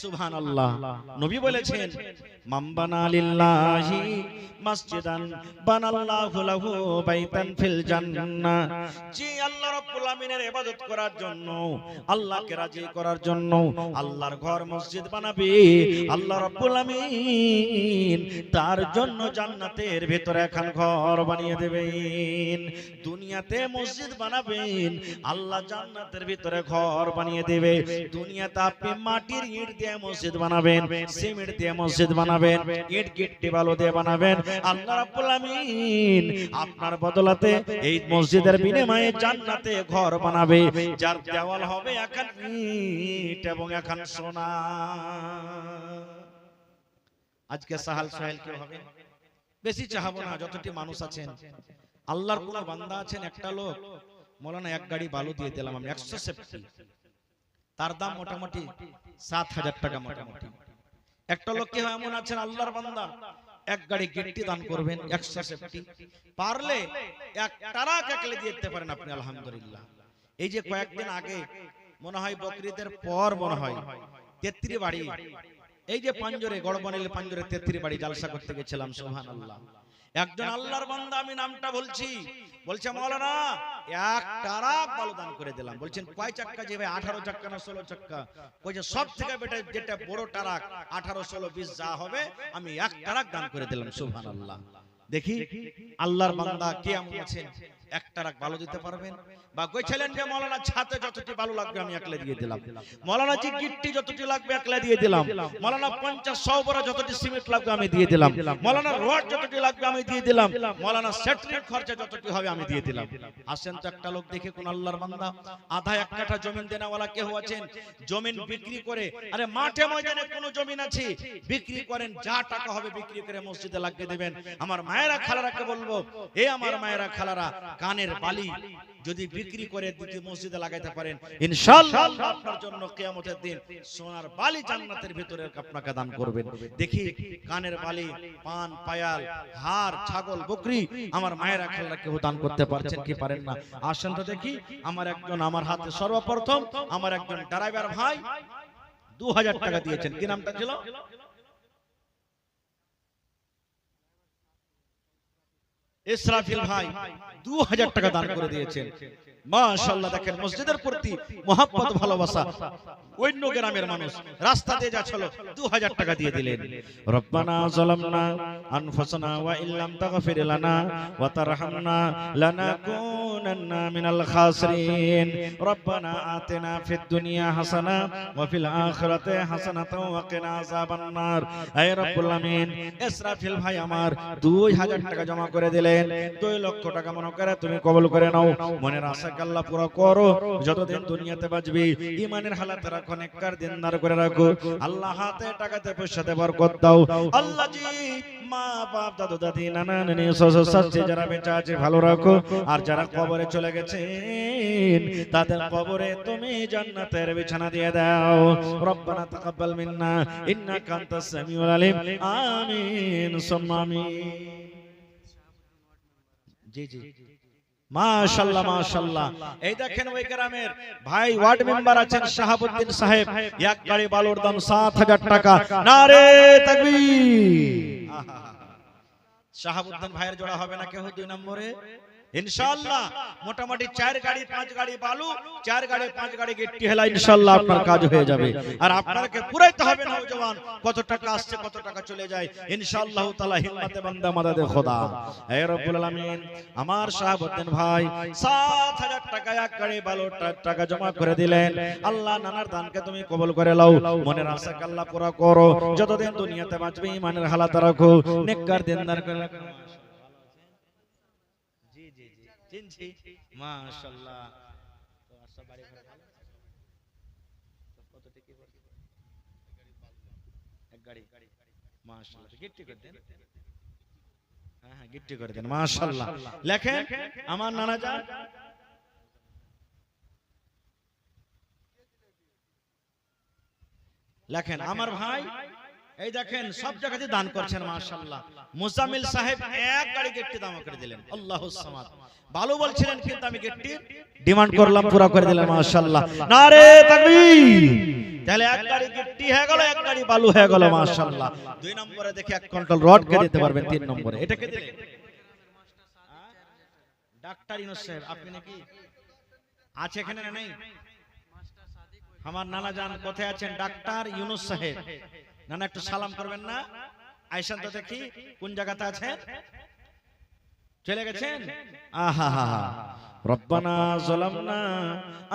সুবহানাল্লাহ। নবী বলেছেন, মান বানা লিল্লাহি মসজিদান বানাল্লাহু লাহু বাইতান ফিল জান্নাহ। যে আল্লাহ রাব্বুল আমিনের ইবাদত করার জন্য, আল্লাহকে রাজি করার জন্য আল্লাহর ঘর মসজিদ বানাবে, আল্লাহ রাব্বুল আমিন তার জন্য জান্নাতের ভিতরে একখান ঘর বানিয়ে দেবেন। দুনিয়াতে মসজিদ বানাবেন, আল্লাহ জান্নাতের ভিতরে ঘর বানিয়ে দেবে। দুনিয়াতে আপনি মাটির ইট দিয়ে মসজিদ বানাবেন, সিমেন্ট দিয়ে মসজিদ বানাবেন, ইট গিট্টি বালু দিয়ে বানাবেন, আল্লাহ রাব্বুল আমিন আপনার বদলাতে এই মসজিদের বিনিময়ে জান্নাতে ঘর বানাবে, যার দেওয়াল হবে একখান ইট এবং একখান সোনা। আজকে সাহাল সোহেল কি হবে? বেশি চাহাবো না, যতটি মানুষ আছেন। আল্লাহর কোন বান্দা আছেন, একটা লোক মৌলানা এক গাড়ি বালু দিয়ে দিলাম আমি 100 সেফটি, তার দাম মোটামুটি 7,000 টাকা মোটামুটি। একটা লোক কি এমন আছেন আল্লাহর বান্দা, এক গাড়ি গিট্টি দান করবেন 100 সেফটি, পারলে এক টারাক একলে দিয়ে দিতে পারেন আপনি, আলহামদুলিল্লাহ। এই যে কয়েকদিন আগে মনে হয় বকরিদের পর মনে হয় 33 বাড়ি, এই যে পাঞ্জরে গড়বনিল পাঞ্জরে 33 বাড়ি জালসা করতে গেছিলাম, সুবহানাল্লাহ। একজন আল্লাহর বান্দা, আমি নামটা বলছি, বলছে মাওলানা এক টারাক বালু দান করে দিলাম। বলছেন কয় চাক্কা? যে ভাই 18 চাক্কা না 16 চাক্কা? কইছে সব থেকে বেটা যেটা বড় টারাক 18, 16, 20 যা হবে আমি এক টারাক দান করে দিলাম, সুবহানাল্লাহ। দেখি আল্লাহর বান্দা কে এমন আছেন এক টারাক বালু দিতে পারবেন? বা কইছিলেন যে মাওলানা ছাতে যতটি বালু লাগবে আমি একলা দিয়ে দিলাম, মাওলানা জি গিট্টি যতটি লাগবে একলা দিয়ে দিলাম, মাওলানা 50-100 বড় যতটি সিমেন্ট লাগবে আমি দিয়ে দিলাম, মাওলানা রড যতটি লাগবে আমি দিয়ে দিলাম, মাওলানা সেটরিং খরচা যতটি হবে আমি দিয়ে দিলাম। আসেন তো একটা লোক দেখে কোন আল্লাহর বান্দা আধা এক কাঠা জমি দেনাওয়ালা কেউ আছেন, জমি বিক্রি করে, আরে মাঠে ময়দানে কোন জমি আছে বিক্রি করেন, যা টাকা হবে বিক্রি করে মসজিদে লাগিয়ে দিবেন। আমার মায়েরা খালারাকে বলবো, এ আমার মায়েরা খালারা, কানের বালি যদি বিক্রি করে দ্বিতীয় মসজিদে লাগাইতে পারেন, ইনশাআল্লাহ আল্লাহ আপনার জন্য কিয়ামতের দিন সোনার বালি জান্নাতের ভিতরে আপনাকে দান করবেন। দেখি কানের বালি, পান, পায়াল, হার, ছাগল, বকরি আমার মায়েরা খালারা কেউ দান করতে পারছেন কি পারেন না? আসেন তো দেখি। আমার হাতে সর্বপ্রথম আমার একজন ড্রাইভার ভাই 2000 টাকা দিয়েছেন। কি নামটা ছিল? ইসরাফিল ভাই 2000 টাকা দান করে দিয়েছেন। মাশাআল্লাহ। দেখেন মসজিদের প্রতি মহব্বত, ভালোবাসা। অন্য গ্রামের মানুষ রাস্তা দিয়ে যাচ্ছিল, 2000 টাকা দিয়ে দিলেন। রব্বানা যালামনা আনফুসানা ওয়া ইল্লাম তাগফির লানা ওয়া তারহামনা লানাকুনান্না মিনাল খাসিরিন। রব্বানা আতিনা ফিদ দুনিয়া হাসানা ওয়া ফিল আখিরাতি হাসানাতাও ওয়া কিনা আযাবান নার। হে রব্বুল আমিন, ইসরাফিল ভাই আমার 2000 টাকা জমা করে দিলেন। 2 লক্ষ টাকা মনে করে তুমি কবুল করে নাও। মনের আশাকে আল্লাহ পুরো করো। যতদিন দুনিয়াতে বাঁচবি ইমানের হালাতে রাখো, নেককার দিনদার করে রাখো। আল্লাহ হাতে টাকাতে পয়সাতে বরকত দাও। আল্লাহ জি মা বাপ দাদু দাদি নানা নানি শ্বশুর শাশুড়ি যারা বেঁচে আছে ভালো রাখো, আর যারা কবরে চলে গেছেন তাদের কবরে তুমি জান্নাতের বিছানা দিয়ে দাও। রব্বানা তাকাব্বাল মিন্না ইন্নাকা আনতাস সামিউল আলিম। আমিন সুম্মা আমিন। জি জি মাশাআল্লাহ মাশাআল্লাহ। এই দেখেন ওই গ্রামের ভাই ওয়ার্ড মেম্বার আছেন শাহাবুদ্দিন সাহেব, এক গাড়ি বালুর দাম 7000 টাকা। নারে তাকবীর। শাহাবুদ্দিন ভাইয়ের জোড়া হবে না কেউ 2 নম্বরে? ইনশাআল্লাহ মোটামুটি 4 গাড়ি 5 গাড়ি বালু, 4 গাড়ি 5 গাড়ি গিট্টি হেলা, ইনশাআল্লাহ আপনার কাজ হয়ে যাবে। আর আপনাকে পুরাইতে হবে না নওজওয়ান, কত টাকা আসছে কত টাকা চলে যায়, ইনশাআল্লাহ তাআলা হিম্মতে বান্দা মাদাদে খোদা। হে রব্বুল আলামিন, আমার শাহাবুদ্দিন ভাই 7000 টাকা এক গাড়ি বালু টাকা জমা করে দিলেন। আল্লাহ নানার দানকে তুমি কবুল করে নাও। মনের আশাকে আল্লাহ পুরা করো। যতদিন দুনিয়াতে বাঁচবে ইমানের হালাত রাখো, নেককার দিনদার করে রাখো। চিনছি মাশাআল্লাহ। তো আশা বাড়ি ঘর ভালো কত টাকা এক গাড়ি মাশাআল্লাহ। গিফট করে দেন। হ্যাঁ হ্যাঁ গিফট করে দেন মাশাআল্লাহ। লেখেন আমার নানা জান লেখেন আমার ভাই, এই দেখেন সব জায়গাতে দান করছেন মাশাআল্লাহ। মুজাম্মিল সাহেব এক গাড়ি গেটটি দাম করে দিলেন, আল্লাহুস সামাদ। ভালো বলছিলেন কিন্তু আমি গেটটি ডিমান্ড করলাম, পুরো করে দিলেন মাশাআল্লাহ। নারে তাকবীর। তাহলে এক গাড়ি গেটটি হয়ে গেল, এক গাড়ি বালু হয়ে গেল মাশাআল্লাহ। দুই নম্বরে দেখি এক কুইন্টাল রড কে দিতে পারবেন, তিন নম্বরে এটা কে দিলেন? ডাক্তার ইউনূস সাহেব। আপনি নাকি আছে এখানে না নেই? আমার নানা জান কোথায় আছেন? ডাক্তার ইউনূস সাহেব। নানা একটু সালাম করবেন না? আয়েশা তো দেখি কোন জায়গাতে আছেন, চলে গেছেন। আহা রব্বানা যালামনা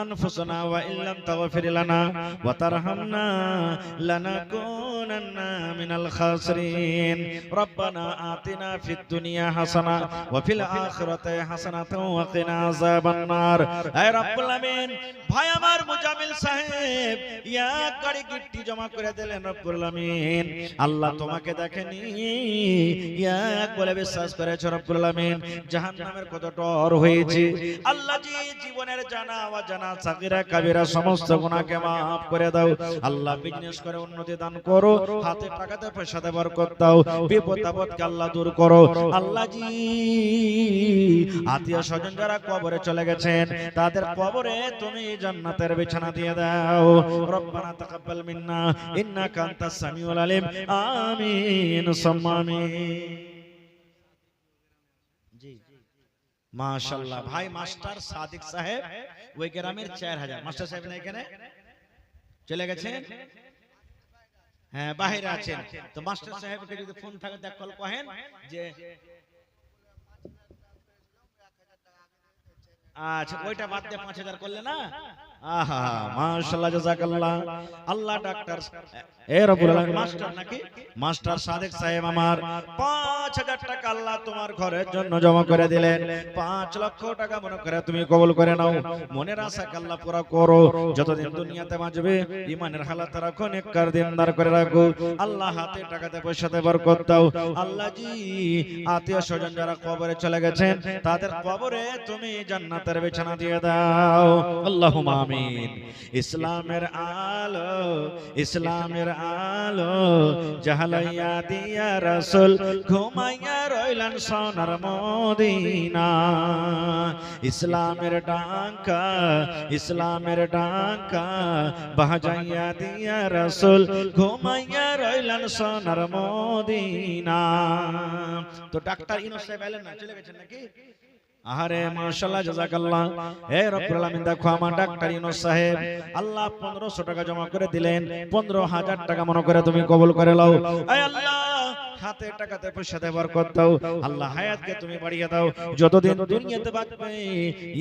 আনফুসানা ওয়া ইল্লাম তাগফির লানা ওয়া তারহামনা লানাকুনান্না মিনাল খাসিরিন। রব্বানা আতিনা ফিদ দুনিয়া হাসানা ওয়া ফিল আখিরাতি হাসানাতাও ওয়া কিনা আযাবান নার। হে রব্বুল আমিন, ভাই আমার মুজামিল সাহেব এক গাড়ি গিট্টি জমা করে দিলেন রব্বুল আমিন। আল্লাহ তোমাকে দেখেনি, এক বলে বিশ্বাস করেছে রব্বুল আমিন। জাহান্নামের কত ডর হয়েছে আল্লাহ জি, জীবনের জানা অজানা সাগীরা কাবীরা সমস্ত গুনাহকে maaf করে দাও আল্লাহ। বিজনেস করে উন্নতি দান করো, হাতে টাকাতে পয়সাতে বরকত দাও, বিপদ আপদকে আল্লাহ দূর করো আল্লাহ জি। আত্মীয় স্বজন যারা কবরে চলে গেছেন তাদের কবরে তুমি জান্নাতের বিছানা দিয়ে দাও। রব্বানা তাকাব্বাল মিন্না ইন্নাকা আনতাস সামিউল আলিম। আমিন সুম্মা আমিন। জি মাশাআল্লাহ। ভাই মাস্টার সাদিক সাহেব ওই গ্রামের 4000। মাস্টার সাহেব না এখানে চলে গেছেন? হ্যাঁ বাইরে আছেন। তো মাস্টার সাহেবকে যদি ফোন থাকে দেখ কল কহেন যে আচ্ছা ওইটা বাদ দিয়ে 5000 করলে না। আহা মাশাআল্লাহ জাযাকাল্লাহ। আল্লাহ ডাক্তার এ রব্বুল আলামিন মাস্টার নাকি মাস্টার সাদেক সাহেব আমার 5000 টাকা আল্লাহ তোমার ঘরের জন্য জমা করে দিলেন। 5 লক্ষ টাকা মনে করে তুমি কবুল করে নাও। মনের আশাকে আল্লাহ পুরো করো। যতদিন দুনিয়াতে বাঁচবে ঈমানের হালাত রাখো, নেককার দিনদার করে রাখো আল্লাহ। হাতে টাকাতে পয়সাতে বরকত দাও আল্লাহ জি। আত্মীয় স্বজন যারা কবরে চলে গেছেন তাদের কবরে তুমি জান্নাতের বিছানা দিয়ে দাও আল্লাহুম্মা আমিন। ইসলামের আলো, ইসলামের আলো জাহালাইয়া দিয়া রাসূল ঘুমাইয়া রইলেন সোনার মদিনা। ইসলামের ডাঙ্কা, ইসলামের ডাঙ্কা বাজাইয়া দিয়া রাসূল ঘুমাইয়া রইলেন সোনার মদিনা। তো ডাক্তার ইউনূস সাহেব এলেন না, চলে গেছেন নাকি? আরে মাশাআল্লাহ জাযাকাল্লাহ। হে রব্বুল আলামিন দেখো আমার ডাক্তার ইউনূস সাহেব আল্লাহ 1500 টাকা জমা করে দিলেন। 15000 টাকা মনে করে তুমি কবুল করে নাও। হে আল্লাহ হাতে টাকাতে পয়সাতে বরকত দাও আল্লাহ। হায়াতকে তুমি বাড়িয়ে দাও। যতদিন দুনিয়াতে বাঁচবে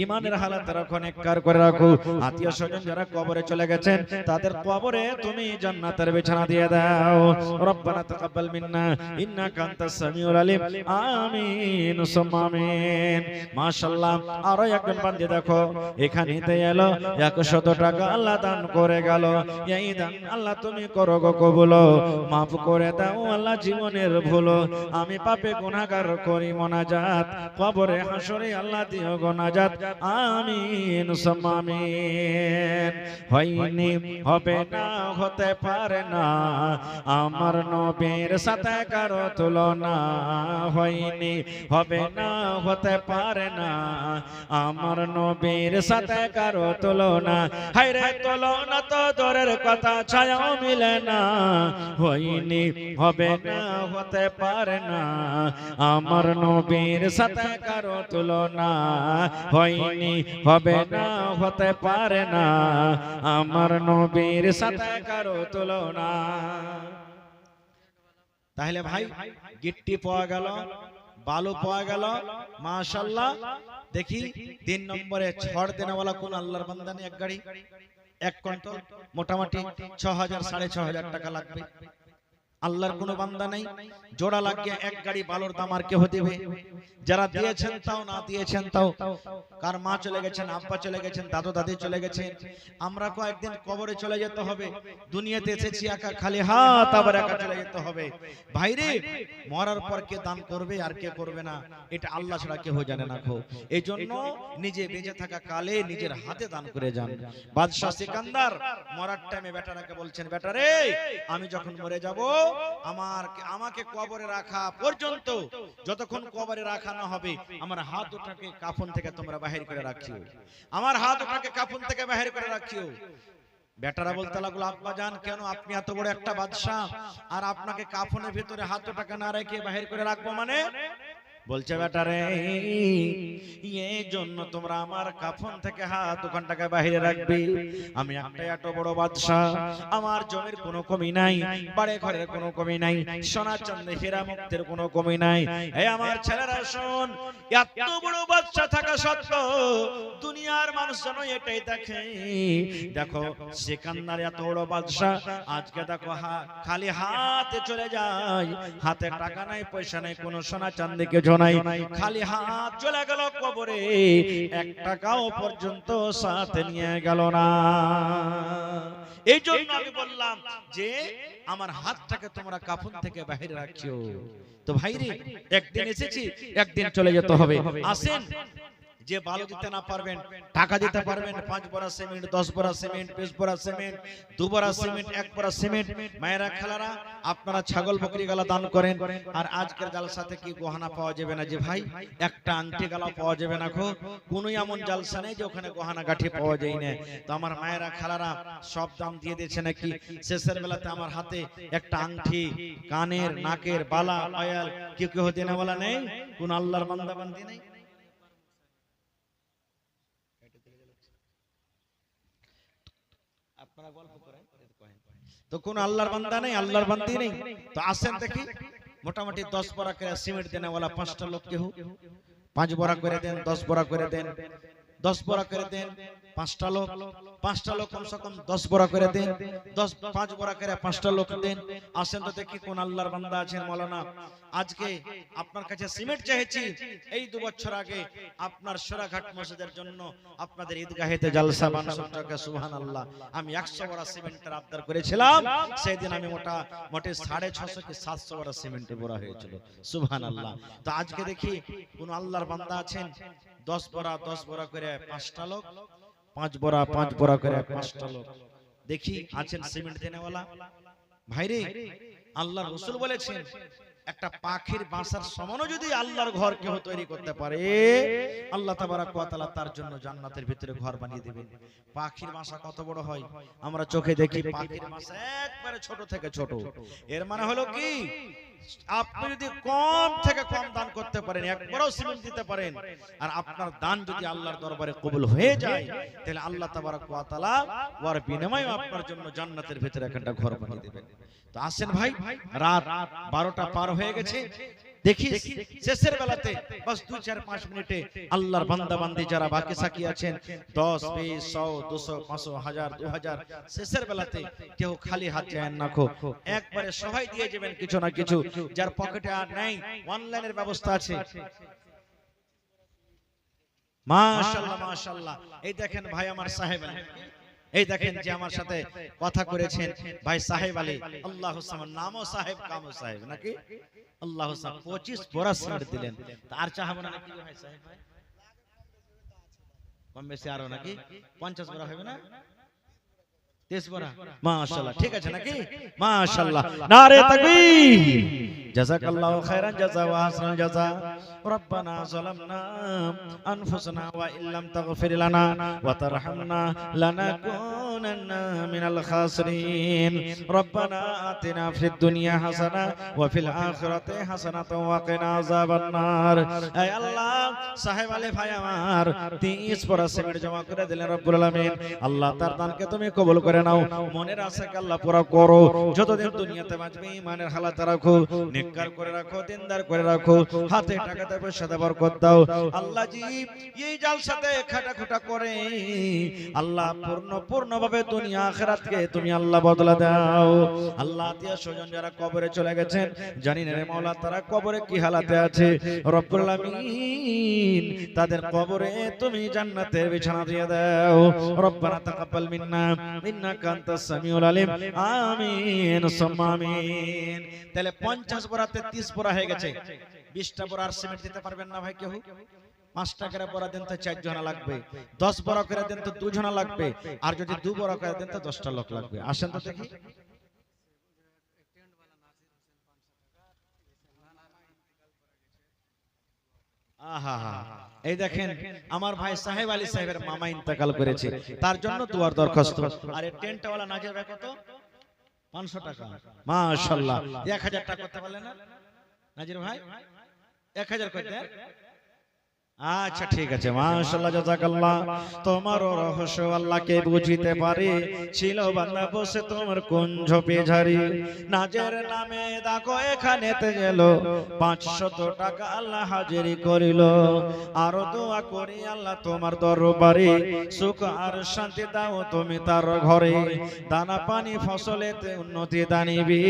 ঈমানের হালাত রাখো, নেককার করে রাখো। আত্মীয় স্বজন যারা কবরে চলে গেছেন তাদের কবরে তুমি জান্নাতের বিছানা দিয়ে দাও। রব্বানা তাকাব্বাল মিন্না ইন্নাকা আনতাস সামিউল আলিম। আমিন সুম্মা আমিন। মাশাআল্লাহ। আরো একজন বান্দা দেখো এখানে তে এলো 100 টাকা আল্লাহ দান করে গেল। এই দান আল্লাহ তুমি করো গো কবুল, maaf করে দাও আল্লাহ জীবনের ভুলো। আমি পাপে গুনাহগার করি মোনাজাত, কবরে হাসরে আল্লাহ দিও গো নাজাত। আমিন সুম্মা আমিন। হয়নি হবে না হতে পারে না আমার নবীর সাথে কারো তুলনা। হয়নি হবে না হতে পারে না আমার নবীর সাথে কারো তুলনা। হায়রে তুলনা তো দূরের কথা, ছায়াও মিলে না। হয়নি হবে না হতে পারে না আমার নবীর সাথে কারো তুলনা। হয়নি হবে না হতে পারে না আমার নবীর সাথে কারো তুলনা। তাহলে ভাই গিট্টি পাওয়া গেল, বালু পাওয়া গেল মাশাআল্লাহ। দেখি 3 নম্বরে ছড় দেনেওয়ালা কোন আল্লাহর বান্দা নেই? এক গাড়ি 1 কুইন্টাল মোটামুটি 6000 6500 টাকা লাগবে। আল্লাহর কোনো বান্দা নাই জোড়া লাগিয়ে এক গাড়ি বালুর দাম আর কেউ দেবে? যারা দিয়েছেন তাও, না দিয়েছেন তাও। কার মা চলে গেছেন, আব্বা চলে গেছেন, দাদু দাদি চলে গেছেন। আমরা কয়েকদিন কবরে চলে যেতে হবে। দুনিয়াতে এসেছি একা, খালি হাত, আবার একা চলে যেতে হবে। ভাইরে, মরার পর কে দান করবে আর কে করবে না এটা আল্লাহ ছাড়া কেউ জানে না। এই জন্য নিজে বেঁচে থাকা কালে নিজের হাতে দান করে যান। বাদশাহ সিকান্দার মরার টাইমে বেটারাকে বলছেন, বেটারে আমি যখন মরে যাব আমাকে কবরে রাখা পর্যন্ত, যতক্ষণ কবরে রাখা না হবে, আমার হাত ওটাকে কাফন থেকে তোমরা বাহির করে রাখিও। আমার হাত ওটাকে কাফন থেকে বাহির করে রাখিও। বেটারা বলতে লাগলো, আব্বা জান কেন, আপনি এত বড় একটা বাদশাহ আর আপনাকে কাফনের ভিতরে হাত ওটাকে না রেখে বাহির করে রাখবো মানে? বলছে, বেটারে এই জন্য তোমরা আমার কাফন থেকে হাত ওখানটাকে বাহিরে রাখবে। আমি একটা এত বড় বাদশাহ, আমার জমির কোনো কমি নাই, বাড়ি ঘরের কোনো কমি নাই, সোনা চাঁদে হীরা মুক্তের কোনো কমি নাই। এই আমার ছেলেরা শোন, এত বড় বাদশাহ থাকা সত্ত্বেও দুনিয়ার মানুষ যেন এটাই দেখে, দেখো সিকান্দার এত বড় বাদশাহ, আজকে দেখো খালি হাতে চলে যায়, হাতে টাকা নাই, পয়সা নাই, কোনো সোনা চাঁদে কে নাই, খালি হাত চলে গেল কবরে, এক টাকাও পর্যন্ত সাথে নিয়ে গেল না। এই জন্য আমি বললাম যে আমার হাতটাকে তোমরা কাফন থেকে বাইরে রাখিও। তো ভাইরে, একদিন এসেছি, একদিন চলে যেতে হবে। আসেন, যে বালু দিতে না পারবেন, টাকা দিতে পারবেন, 5 বড়া সিমেন্ট, 10 বড়া সিমেন্ট, 20 বড়া সিমেন্ট, 2 বড়া সিমেন্ট, 1 বড়া সিমেন্ট। মায়েরা খেলারা, আপনারা ছাগল বকরি গালা দান করেন। আর আজকের জালসাতে কি গহনা পাওয়া যাবে না যে ভাই? একটা আংটি গালা পাওয়া যাবে না গো? কোন এমন জালসা নেই যে ওখানে গহনা গাঠি পাওয়া যায় না। তো আমার মায়েরা খেলারা সব দাম দিয়ে দিয়েছে নাকি। শেষের বেলাতে আমার হাতে একটা আংটি, কানের, নাকের বালা, অয়াল কি কেউ দেনা বলা নেই? কোন আল্লাহর বান্দা বান্দি নেই? তো কোন আল্লাহর বান্দা নেই, আল্লাহর বান্দি নেই? তো আসেন দেখি, মোটামুটি 10 বড়া করে সিমেন্ট দেনে वाला 5টা লোক কেউ 5 বড়া করে দেন, 10 বড়া করে দেন, 10 বড়া করে দেন, 5টা লোক, 5টা লোক কমসে কম 10 বড়া করে দেন, 5 বড়া করে 5টা লোক দেন। আসেন তো দেখি কোন আল্লাহর বান্দা আছেন। মাওলানা, আজকে আপনার কাছে সিমেন্ট চাইছি, এই 2 বছর আগে আপনার সোরাঘাট মসজিদের জন্য আপনাদের ঈদগাহেতে জালসা বানানোটাকে সুবহানাল্লাহ আমি 100 বড়া সিমেন্টের আবদার করেছিলাম। সেই দিন আমি মোটে 650 কি 700 বড়া সিমেন্টের বড়া হয়েছিল। সুবহানাল্লাহ। তো আজকে দেখি কোন আল্লাহর বান্দা আছেন, 10 বড়া করে 5টা লোক, 5 বড়া করে 5টা লোক দেখি আছেন সিমেন্ট দেনেওয়ালা। ভাইরে, আল্লাহর রাসূল বলেছেন, একটা পাখির বাসার সমানও যদি আল্লাহর ঘর কেউ তৈরি করতে পারে, আল্লাহ তাবারক ওয়া তাআলা তার জন্য জান্নাতের ভিতরে ঘর বানিয়ে দিবেন। পাখির বাসা কত বড় হয় আমরা চোখে দেখি, পাখির বাসা একবারে ছোট থেকে ছোট। এর মানে হলো কি, আপনি যদি কম থেকে কম দান করতে পারেন, একবারও সিমেন্ট দিতে পারেন, আর আপনার দান যদি আল্লাহর দরবারে কবুল হয়ে যায়, তাহলে আল্লাহ তাবারক ওয়া তাআলা ওর বিনিময়ে আপনার জন্য জান্নাতের ভিতরে একটা ঘর বানিয়ে দিবেন। তো আসেন ভাই, রাত 12টা পার হয়ে গেছে, দেখি শেষের বেলাতে বাস 2-4-5 মিনিটে আল্লাহর বান্দা বান্দি যারা বাকি সাকি আছেন, 10, 20, 100, 200, 500, 1000, 2000, শেষের বেলাতে কেউ খালি হাত চায় না, একবারে সবাই দিয়ে যাবেন কিছু না কিছু। যার পকেটে আর নাই, অনলাইনের ব্যবস্থা আছে। মাশাআল্লাহ মাশাআল্লাহ। এই দেখেন ভাই আমার সাহেব আলী, এই দেখেন যে আমার সাথে কথা করেছেন ভাই সাহেব আলী, আল্লাহু সামান, নামও সাহেব কামও সাহেব নাকি, আল্লাহু সামান। 25 বড়া সিমেন্ট দিলেন, তার চাহাবো না নাকি ভাই সাহেব? ভাই কম বেশি আরো নাকি 50 বড়া হবে না, 30 বড়া? মাশাআল্লাহ, ঠিক আছে নাকি? মাশাআল্লাহ, নারে তাকবীর, জাযাকাল্লাহু খাইরান জাযা ওয়া হাসানাল জাযা। রব্বানা যালামনা আনফুসানা ওয়া ইল্লাম তাগফির লানা ওয়া তারহামনা লানাকুনান্না মিনাল খাসিরিন। রব্বানা আতিনা ফিদ দুনিয়া হাসানা ওয়া ফিল আখিরাতি হাসানাতাও ওয়া কিনা আযাবান নার। হে আল্লাহ, সাহেব আলী ভাই আমার 30 বড়া সিমেন্ট জমা করে দিলেন রব্বুল আলামিন। আল্লাহ তার দানকে তুমি কবুল করে নাও, মনের আশাকে আল্লাহ পুরা করো। যতদিন দুনিয়াতে বাঁচবে ঈমানের হালাত রাখো, নেককার করে রাখো, দিনদার করে রাখো, হাতে টাকাতে পয়সাতে বরকত দাও। আল্লাহ জি, এই জালসাতে খাটাখুটা করে আল্লাহ পূর্ণ ভাবে দুনিয়া আখিরাতকে তুমি আল্লাহ বদলা দাও। আল্লাহ আত্মীয় স্বজন যারা কবরে চলে গেছেন, জানি না রে মাওলা তারা কবরে কি হালাতে আছে, রব্বুল আমিন তাদের কবরে তুমি জান্নাতের বিছানা দিয়ে দাও। রব্বানা তাকাব্বাল মিন্না ইন্নাকা আনতাস সামিউল আলিম, আমিন সুম্মা আমিন। তাহলে 50 বোরাতে 30 বোরা হয়ে গেছে। 20টা বোরা আর সিমেন্ট দিতে পারবেন না ভাই কেউ? 5 টাকা করে দেন তো 4 জনা লাগবে, 10 বোরা করে দেন তো 2 জনা লাগবে, আর যদি 2 বোরা করে দেন তো 10টা লোক লাগবে। আসেন তো দেখি। আহা, এই দেখেন আমার ভাই সাহেব আলী সাহেবের মামা ইন্তেকাল করেছে, তার জন্য দুয়ার দরখাস্ত। আর এই টেন্ট ওয়ালা নাজের ভাই কত? 500 টাকা। মাশাআল্লাহ, 1000 টাকা করতে পারলেন না নাজির ভাই? 1000 করে দেন। আচ্ছা ঠিক আছে, মাশাআল্লাহ, জাযাকাল্লাহ। তোমার রহস্য আল্লাহকে বুঝিতে পারে, ছিল বান্দা বসে তোমার কুঞ্জ পেঝারি, নাজের নামে দেখো এখানেতে গেল 500 টাকা আল্লাহ হাজিরি করিল। আর দোয়া করি আল্লাহ তোমার দরবারে, সুখ আর শান্তি দাও তুমি তার ঘরে, দানা পানি ফসলেতে উন্নতি দানিবি,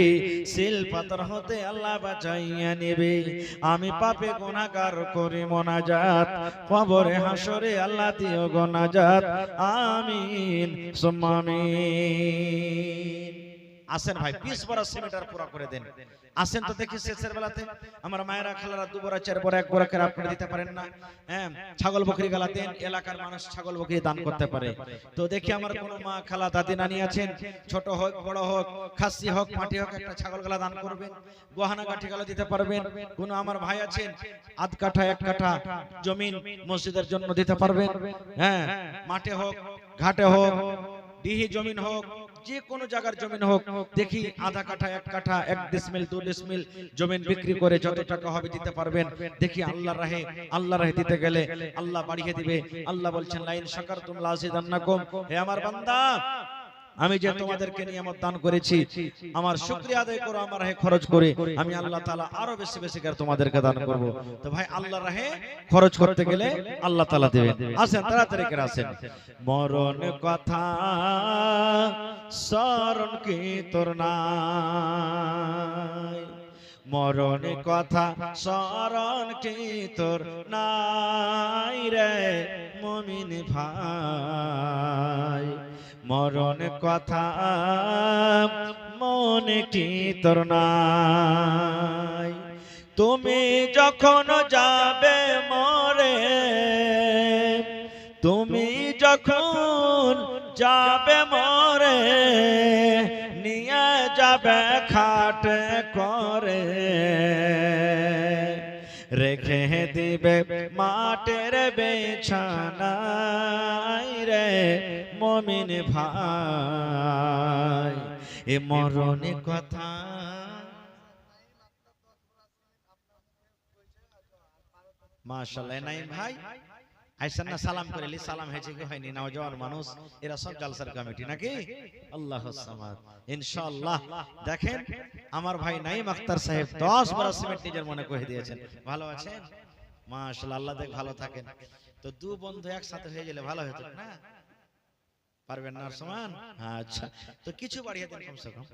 সিল পাথর হতে আল্লাহ বাঁচাইয়া নিবি। আমি পাপে গুনাহগার করি মোনাজাত, কবরে হাসরে আল্লাহ দিও গো নাজাত, আমিন সুম্মা আমিন। আসেন ভাই 20 বড় সিমেন্টার পুরো করে দেন। আসেন তো দেখি শেষের বেলাতে আমার মায়েরা খালারা 2 বড় 4 বড় 1 বড় করে আপনারা দিতে পারেন না? হ্যাঁ, ছাগল বকরি গালা দেন, এলাকার মানুষ ছাগল বকরি দান করতে পারে। তো দেখি আমার কোন মা খালা দাদি নানি আছেন, ছোট হোক বড় হোক, খাসি হোক পাটি হোক, একটা ছাগল গালা দান করবেন, গহনা গাঠি গালা দিতে পারবেন। কোন আমার ভাই আছেন আধ কাঠা 1 কাঠা জমিন মসজিদের জন্য দিতে পারবেন। হ্যাঁ, মাঠে হোক ঘাটে হোক ডিহি জমিন হোক, যে কোনো জায়গার জমিন হোক, দেখি আধা কাঠা 1 কাঠা 1 ডিসমিল 2 ডিসমিল জমিন বিক্রি করে যত টাকা হবে দিতে পারবেন। দেখি আল্লাহর রাহে দিতে গেলে আল্লাহ বাড়িয়ে দিবে। আল্লাহ বলছেন লাইন শাকারতুম লাযিদান্নাকুম। হে আমার বান্দা, আমি যে তোমাদেরকে নিয়ামত দান করেছি, আমার শুকরিয়া আদায় করো, আমার রাহে খরচ করে, আমি আল্লাহ তাআলা আরো বেশি বেশি করে তোমাদেরকে দান করব। তো ভাই আল্লাহর রাহে খরচ করতে গেলে আল্লাহ তাআলা দেবেন। আসেন তাড়াতাড়ি করে আসেন। মরণ কথা স্মরণ কি তোর নাই, মরণ কথা স্মরণ কি তোর নাই রে মুমিন ভাই, মরণ কথা মনে কি তোর নাই। তুমি যখন যাবে মরে, তুমি যখন যাবে মরে, নিয়ে যাবে খাটে করে, রেখে দিবে মাটির বিছানায় রে মুমিন ভাই, এ মরণ কথা। মাশাআল্লাহ নাইম ভাই আইসান না, সালাম করেলি, সালাম হয়েছে কি হয়নি? নওজোয়ান মানুষ এরা সব জালসার কমিটি নাকি? আল্লাহুস সামাদ। ইনশাআল্লাহ দেখেন আমার ভাই নাইম আখতার সাহেব 10 বড় সিমেন্ট নিজের মনে কহে দিয়েছেন। ভালো আছেন? মাশাআল্লাহ, আল্লাহ দেখ ভালো থাকেন। তো 2 বন্ধু একসাথে হয়ে গেলে ভালো হতো না? পারবেন না সমান? আচ্ছা, তো কিছু বাড়িয়ে দেন, কমসে কম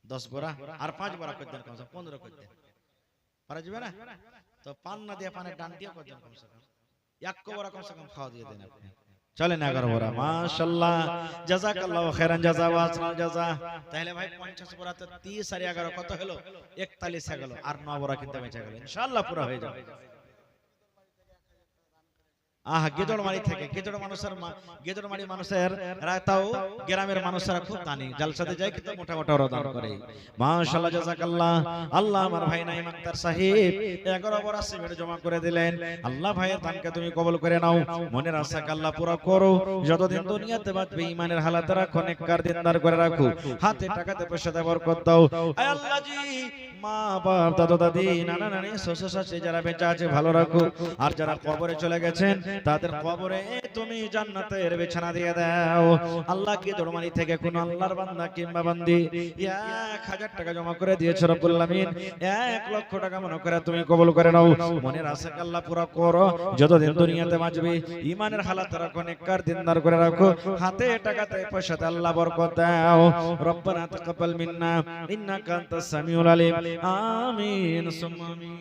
10 বড়া আর 5 বড়া করে দেন, কমসে কম 15 করে দেন। পারা যাবে না? তো পান না দিয়ে পানের ডান দিয়ে করে দেন, কমসে কম 1 বড়া কমসে কম খাওয়া দিয়ে দেন আপনি। চলেন 11 বড়া। মাশাআল্লাহ, জাযাকাল্লাহু খাইরান জাযা ওয়া আসনাল জাযা। তাহলে ভাই 50 বড়াতে 30 আর 11 কত হলো? 41 হয়ে গেল, আর 9 বড়া কিন্তু বেঁচে গেল। ইনশাআল্লাহ পুরো হয়ে যাবে। আহ গেদড়মারি থেকে, গেদড়মারি মানুষের রাতাও গ্রামের মানুষেরা খুব দানি, জালসাতে যায় কিন্তু মোটা মোটা দান করে। মাশাআল্লাহ, জাযাকাল্লাহ। আল্লাহ আমার ভাই নাইম আখতার সাহেব 11 বড়া সিমেন্ট জমা করে দিলেন। আল্লাহ ভাইয়ের দানকে তুমি কবুল করে নাও, মনের আশাকে আল্লাহ পুরো করো। যতদিন দুনিয়াতে বাঁচবে ঈমানের হালাতে রাখো, নেককার দিনদার করে রাখো, হাতে টাকাতে পয়সাতে বরকত দাও। আয় আল্লাহ জি, মা বাপ দাদা দাদি নানা নানি শ্বশুর শাশুড়ি যারা বেঁচে আছে ভালো রাখো, আর যারা কবরে চলে গেছেন তাদের কবরে তুমি জান্নাতের বিছানা দিয়ে দাও। আল্লাহকে দরবারি থেকে কোন আল্লাহর বান্দা কিংবা বান্দি 1000 টাকা জমা করে দিয়েছো রব্বুল আলামিন, 1 লক্ষ টাকা মনে করে তুমি কবুল করে নাও। মনের আশা আল্লাহ পুরো করো। যতদিন দুনিয়াতে বাঁচবে ঈমানের হালাত রাখো, নেককার দিনদার করে রাখো, হাতে টাকাতে পয়সাতে আল্লাহ বরকত দাও। রব্বানা তাকাব্বাল মিন্না ইন্নাকা আনতাস সামিউল আলিম। আমিন সুম্মা আমিন।